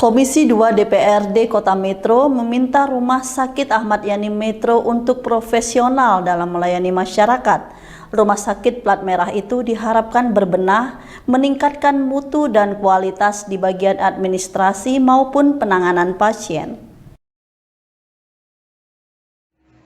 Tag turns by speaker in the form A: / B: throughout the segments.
A: Komisi 2 DPRD Kota Metro meminta Rumah Sakit Ahmad Yani Metro untuk profesional dalam melayani masyarakat. Rumah sakit plat merah itu diharapkan berbenah, meningkatkan mutu dan kualitas di bagian administrasi maupun penanganan pasien.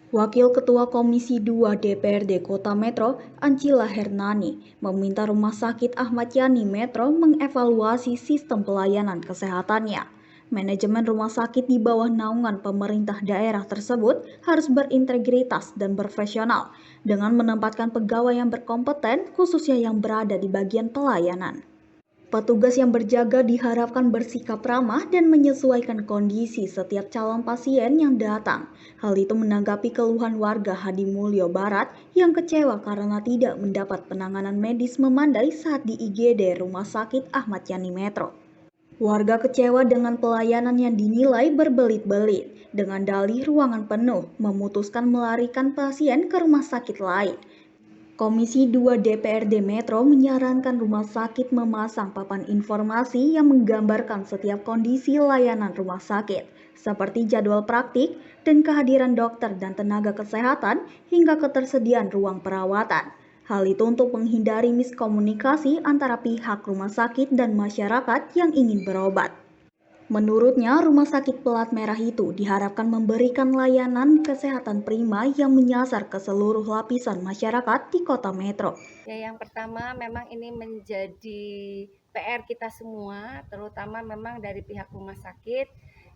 B: Wakil Ketua Komisi 2 DPRD Kota Metro, Ancila Hernani, meminta Rumah Sakit Ahmad Yani Metro mengevaluasi sistem pelayanan kesehatannya. Manajemen rumah sakit di bawah naungan pemerintah daerah tersebut harus berintegritas dan profesional dengan menempatkan pegawai yang berkompeten khususnya yang berada di bagian pelayanan. Petugas yang berjaga diharapkan bersikap ramah dan menyesuaikan kondisi setiap calon pasien yang datang. Hal itu menanggapi keluhan warga Hadimulyo Barat yang kecewa karena tidak mendapat penanganan medis memadai saat di IGD Rumah Sakit Ahmad Yani Metro. Warga kecewa dengan pelayanan yang dinilai berbelit-belit. Dengan dalih ruangan penuh, memutuskan melarikan pasien ke rumah sakit lain. Komisi 2 DPRD Metro menyarankan rumah sakit memasang papan informasi yang menggambarkan setiap kondisi layanan rumah sakit, seperti jadwal praktik dan kehadiran dokter dan tenaga kesehatan hingga ketersediaan ruang perawatan. Hal itu untuk menghindari miskomunikasi antara pihak rumah sakit dan masyarakat yang ingin berobat. Menurutnya, rumah sakit plat merah itu diharapkan memberikan layanan kesehatan prima yang menyasar ke seluruh lapisan masyarakat di Kota Metro.
C: Ya, yang pertama memang ini menjadi PR kita semua, terutama memang dari pihak rumah sakit.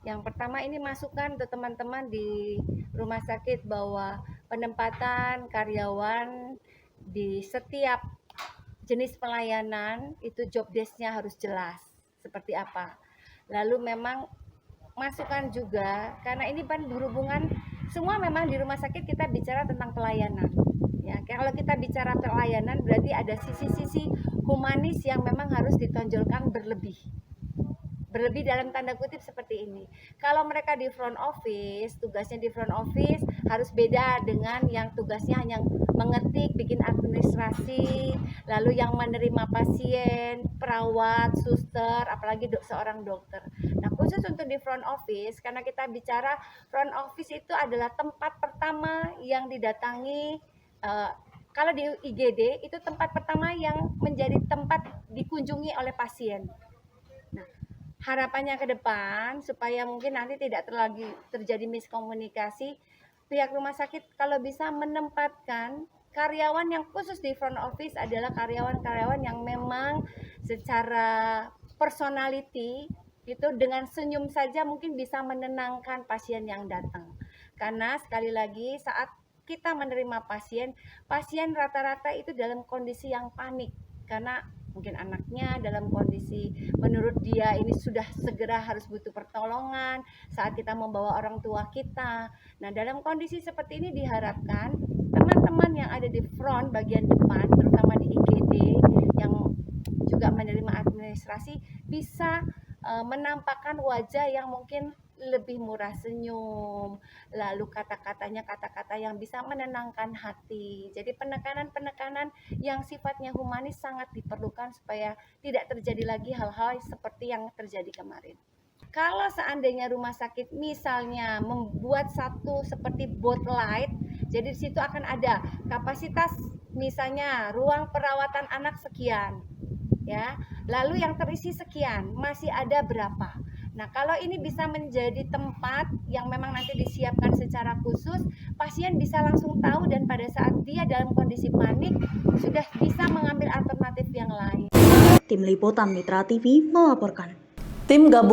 C: Yang pertama ini masukan untuk teman-teman di rumah sakit bahwa penempatan karyawan di setiap jenis pelayanan itu job desk-nya harus jelas seperti apa. Lalu memang masukan juga, karena ini kan berhubungan, semua memang di rumah sakit kita bicara tentang pelayanan. Ya, kalau kita bicara pelayanan berarti ada sisi-sisi humanis yang memang harus ditonjolkan berlebih. Berlebih dalam tanda kutip seperti ini. Kalau mereka di front office, tugasnya di front office harus beda dengan yang tugasnya hanya mengetik, bikin administrasi, lalu yang menerima pasien, perawat, suster, apalagi seorang dokter. Nah, khusus untuk di front office, karena kita bicara front office itu adalah tempat pertama yang didatangi, kalau di IGD itu tempat pertama yang menjadi tempat dikunjungi oleh pasien. Nah, harapannya ke depan supaya mungkin nanti tidak lagi terjadi miskomunikasi, pihak rumah sakit kalau bisa menempatkan karyawan yang khusus di front office adalah karyawan-karyawan yang memang secara personality itu dengan senyum saja mungkin bisa menenangkan pasien yang datang. Karena sekali lagi saat kita menerima pasien rata-rata itu dalam kondisi yang panik karena mungkin anaknya dalam kondisi menurut dia ini sudah segera harus butuh pertolongan saat kita membawa orang tua kita. Nah, dalam kondisi seperti ini diharapkan teman-teman yang ada di front bagian depan, terutama di IGD yang juga menerima administrasi bisa menampakkan wajah yang mungkin lebih murah senyum, lalu kata-katanya kata-kata yang bisa menenangkan hati. Jadi penekanan-penekanan yang sifatnya humanis sangat diperlukan supaya tidak terjadi lagi hal-hal seperti yang terjadi kemarin. Kalau seandainya rumah sakit misalnya membuat satu seperti bot light, jadi di situ akan ada kapasitas misalnya ruang perawatan anak sekian, ya. Lalu yang terisi sekian, masih ada berapa? Nah, kalau ini bisa menjadi tempat yang memang nanti disiapkan secara khusus, pasien bisa langsung tahu dan pada saat dia dalam kondisi panik sudah bisa mengambil alternatif yang lain.
B: Tim Liputan Mitra TV melaporkan.
A: Tim gabungan